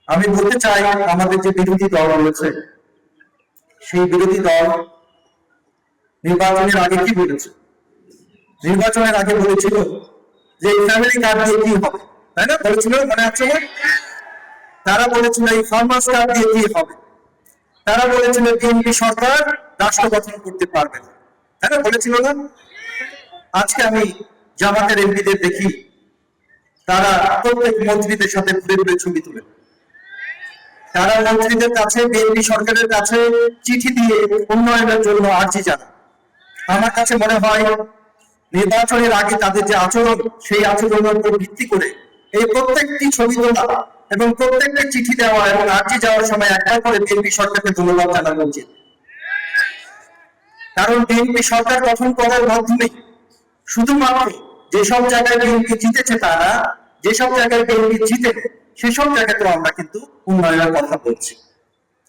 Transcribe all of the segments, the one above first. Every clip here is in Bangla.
আমি বলতে চাই আমাদের যে বিরোধী দল রয়েছে সেই বিরোধী দল নির্বাচনের আগে কি বলেছে? নির্বাচনের আগে বলেছিল যে ফ্যামিলি কার্ড দিয়ে কি হবে, তাই না? বলেছিল, মনে আছে? তারা বলেছিল এই ফার্মার্স কার্ড দিয়ে কি হবে। তারা বলেছিল বিএনপি সরকার রাষ্ট্র গঠন করতে পারবে না, তাই না? বলেছিল না? আজকে আমি জামাতের এমপিদের দেখি তারা প্রত্যেক মন্ত্রীদের সাথে ঘুরে ঘুরে ছবি তুলে, তারা মন্ত্রীদের কাছে, বিএনপি সরকারের কাছে চিঠি দিয়ে উন্নয়নের জন্য আর্জি জানায়। আমার কাছে মনে হয় নির্বাচনের আগে তাদের যে আচরণ, সেই আচরণের উপর ভিত্তি করে এই প্রত্যেকটি ছবি তোলা এবং প্রত্যেকটি চিঠি দেওয়া এবং আর্জি যাওয়ার সময় একবার করে বিএনপি সরকারকে ধন্যবাদ জানানো উচিত। কারণ বিএনপি সরকার গঠন করার মাধ্যমে শুধুমাত্র যেসব জায়গায় বিএনপি জিতেছে তা না, যেসব জায়গায় বিএনপি জিতে সেসব জায়গাতেও আমরা কিন্তু উন্নয়নের কথা বলছি।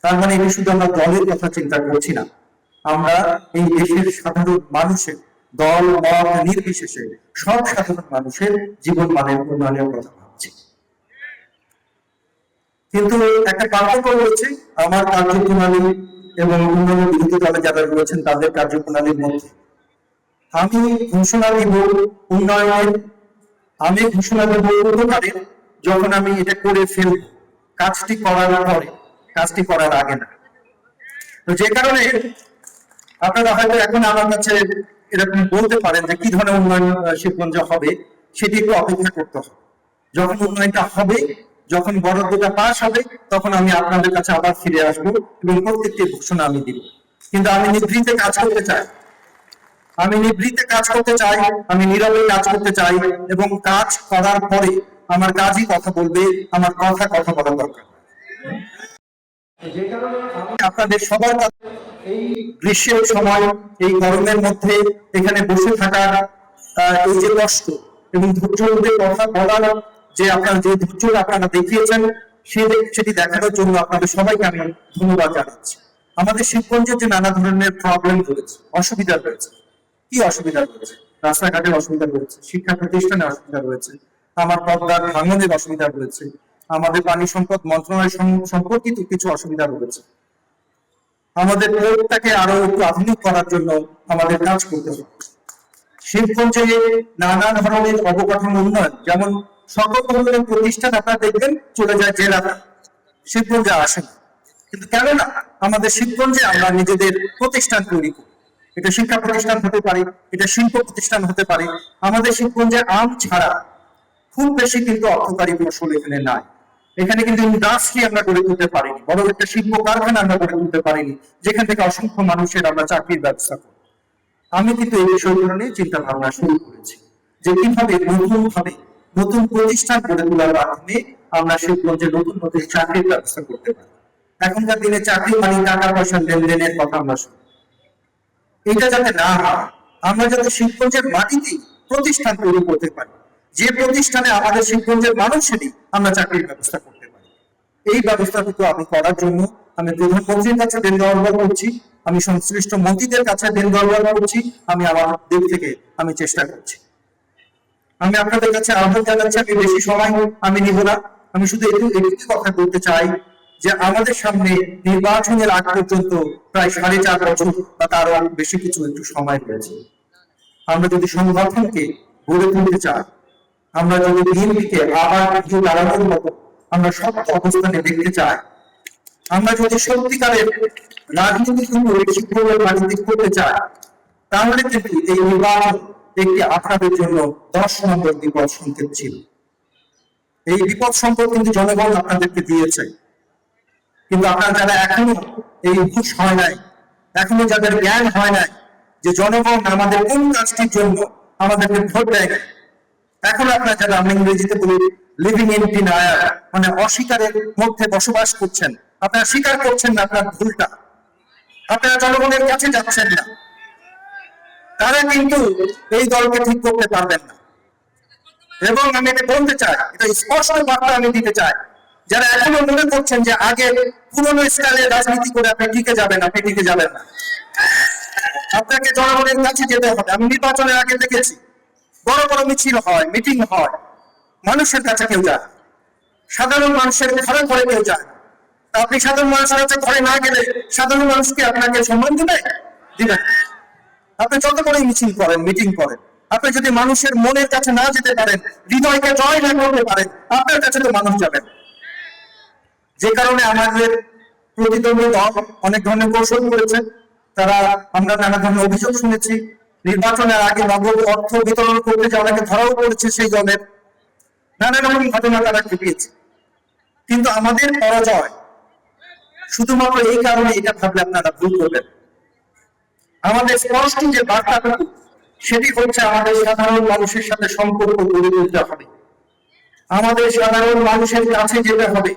তার মানে এটা শুধু আমরা দলের কথা চিন্তা করছি না, আমরা এই দেশের সাধারণ মানুষের, দল মত নির্বিশেষে সব সাধারণ মানুষের জীবন মানের উন্নয়নের কথা ভাবছি। কিন্তু একটা পার্থক্য রয়েছে আমার কার্যপ্রণালী এবং অন্যান্য বিরোধী দলে যারা রয়েছেন তাদের কার্যপ্রণালীর মধ্যে। আমি ঘোষণা দিব উন্নয়নের, আমি ঘোষণা দেব উপকারের যখন আমি এটা করে ফেলব, কাজটি করার পরে, কাজটি করার আগে না। তো যে কারণে আপনারা হয়তো এখন আমার কাছে এরকম বলতে পারেন যে কি ধরনের উন্নয়ন শিবগঞ্জে হবে, সেটি একটু অপেক্ষা করতে হবে। যখন উন্নয়নটা হবে, যখন বরাদ্দটা পাস হবে, তখন আমি আপনাদের কাছে আবার ফিরে আসবো এবং প্রত্যেকটি ঘোষণা আমি দিব। কিন্তু আমি নিভৃতে কাজ করতে চাই, আমি নিভৃতে কাজ করতে চাই, আমি নীরবে কাজ করতে চাই এবং কাজ করার পরে আমার কাজই কথা বলবে, আমার কথা বলা দরকার। আপনাদের সবার কাছে এই গ্রীষ্মের সময়, এই গরমের মধ্যে এখানে বসে থাকার এই যে কষ্ট এবং ধৈর্যের কথা বলার যে আপনারা যে ধৈর্য আপনারা দেখিয়েছেন, সেটি দেখানোর জন্য আপনাদের সবাইকে আমি ধন্যবাদ জানাচ্ছি। আমাদের শিবগঞ্জের যে নানা ধরনের প্রবলেম রয়েছে, অসুবিধা রয়েছে, কি অসুবিধা রয়েছে? রাস্তাঘাটের অসুবিধা রয়েছে, শিক্ষা প্রতিষ্ঠানের অসুবিধা রয়েছে, আমার পদ্মার ভাঙনের অসুবিধা রয়েছে, আমাদের পানি সম্পদ মন্ত্রণালয় সম্পর্কিত কিছু অসুবিধা রয়েছে। আমাদের পোর্টটাকে আরো একটু আধুনিক করার জন্য আমাদের কাজ করতে হবে। শিবগঞ্জে নানা ধরনের অবকাঠামো উন্নয়ন, যেমন সকল ধরনের প্রতিষ্ঠান আপনারা দেখবেন চলে যায় জেলাতে, শিবগঞ্জে আসে না। কিন্তু কেননা আমাদের শিবগঞ্জে আমরা নিজেদের প্রতিষ্ঠান তৈরি করি, এটা শিক্ষা প্রতিষ্ঠান হতে পারে, এটা শিল্প প্রতিষ্ঠান হতে পারে। আমাদের শিবগঞ্জে আম ছাড়া খুব বেশি কিন্তু অর্থকারী ফসল এখানে নাই। এখানে কিন্তু ইন্ডাস্ট্রি আমরা গড়ে তুলতে পারিনি, বড় একটা শিল্প কারখানা আমরা গড়ে তুলতে পারিনি, যেখান থেকে অসংখ্য মানুষের আমরা চাকরির ব্যবস্থা করি। আমি কিন্তু এই বিষয়গুলো নিয়ে চিন্তা ভাবনা শুরু করেছি যে কিভাবে নতুন প্রতিষ্ঠান গড়ে তোলার মাধ্যমে আমরা শিবগঞ্জে নতুন চাকরির ব্যবস্থা করতে পারি। এখনকার দিনে চাকরি মানে টাকা পয়সা লেনদেনের কথা আমরা শুনি, এটা যাতে না হয়, আমরা যাতে শিবগঞ্জের মাটিতে প্রতিষ্ঠান তৈরি করতে পারি, যে প্রতিষ্ঠানে আমাদের শিবগঞ্জের মানুষেরই আমরা চাকরির ব্যবস্থা করতে পারি। এই ব্যবস্থাটুকু আমি করার জন্য আমি প্রধানমন্ত্রীর কাছে দিন দরবার করছি, আমি সংশ্লিষ্ট মন্ত্রীদের কাছে দিন দরবার করছি, আমি আমার দিক থেকে আমি চেষ্টা করছি। আমি আপনাদের কাছে আহ্বান জানাচ্ছি, আমি বেশি সময় আমি নিব না, আমি শুধু একটি কথা বলতে চাই যে আমাদের সামনে নির্বাচনের আগ পর্যন্ত প্রায় 4.5 বছর বা তারও বেশি কিছু একটু সময় রয়েছে। আমরা যদি সংগঠনকে গড়ে তুলতে চাই, আমরা যদি বিএনপিকে আবার কিছু দাঁড়ানোর মতো আমরা শক্ত অবস্থানে দেখতে চাই, আমরা যদি সত্যিকারের রাজনৈতিক রাজনীতি করতে চাই, তাহলে কিন্তু এই নির্বাচন একটি আপনাদের জন্য 10 নম্বর বিপদ সংকেত ছিল। এই বিপদ সংকেত কিন্তু জনগণ আপনাদেরকে দিয়েছে, কিন্তু আপনারা যারা এখনো এই হুঁশ হয় নাই, এখনো যাদের জ্ঞান হয় নাই যে জনগণ আমাদের কোন কাজটির জন্য আমাদেরকে ভোট দেয় না, এখন আপনারা যারা আমরা ইংরেজিতে বলি লিভিং ইন ডিনায়ার, মানে অস্বীকারের মধ্যে বসবাস করছেন, আপনারা স্বীকার করছেন না আপনার ভুলটা, আপনারা জনগণের কাছে যাচ্ছেন না, তারা কিন্তু এই দলকে ঠিক করতে পারবেন না। এবং আমি এটা বলতে চাই, এটা স্পষ্ট বার্তা আমি দিতে চাই, যারা এখনো মনে করছেন যে আগে পুরনো স্টাইলে রাজনীতি করে আপনি টিকে যাবেন, আপনি টিকে যাবেন না, আপনাকে জনগণের কাছে যেতে হবে। আমি নির্বাচনের আগে দেখেছি বড় বড় মিছিল হয়, মিটিং হয়, মানুষের কাছে কেউ যায়, সাধারণ মানুষের ঘরে ঘরে কেউ যায় না। তা আপনি সাধারণ মানুষের কাছে ঘরে না গেলে সাধারণ মানুষকে আপনাকে সম্মান দিবে? দিবে না। আপনি যত করে মিছিল করেন, মিটিং করেন, আপনি যদি মানুষের মনের কাছে না যেতে পারেন, হৃদয়কে জয় না করতে পারেন, আপনার কাছে তো মানুষ যাবেন। যে কারণে আমাদের প্রতিদ্বন্দ্বী দল অনেক ধরনের কৌশল করেছে। তারা, আমরা নানা ধরনের অভিযোগ শুনেছি, নির্বাচনের আগে নগদ অর্থ বিতরণ করতে যে অনেকে ধরাও পড়েছে সেই দলের, নানা রকম ঘটনা তারা ঘটিয়েছে। কিন্তু আমাদের পরাজয় শুধুমাত্র এই কারণে, এটা ভাবলে আপনারা ভুল করবেন। আমাদের স্পষ্ট যে বার্তাটুকু, সেটি হচ্ছে আমাদের সাধারণ মানুষের সাথে সম্পর্ক গড়ে তুলতে হবে, আমাদের সাধারণ মানুষের কাছে যেতে হবে,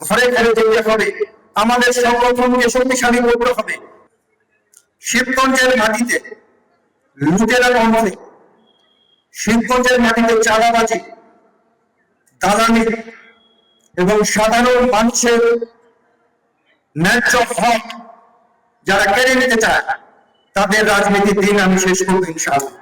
ঘরে ঘরে যেতে হবে, আমাদের সংগঠনকে শক্তিশালী করতে হবে। শিবগঞ্জের মাটিতে লুটেরা কণ্ঠে, শিবগঞ্জের মাটিতে চাঁদাবাজি, দালালি এবং সাধারণ মানুষের ন্যায্য হক যারা কেড়ে নিতে চায়, তাদের রাজনীতির দিন আমি শেষ করবো ইনশাআল্লাহ।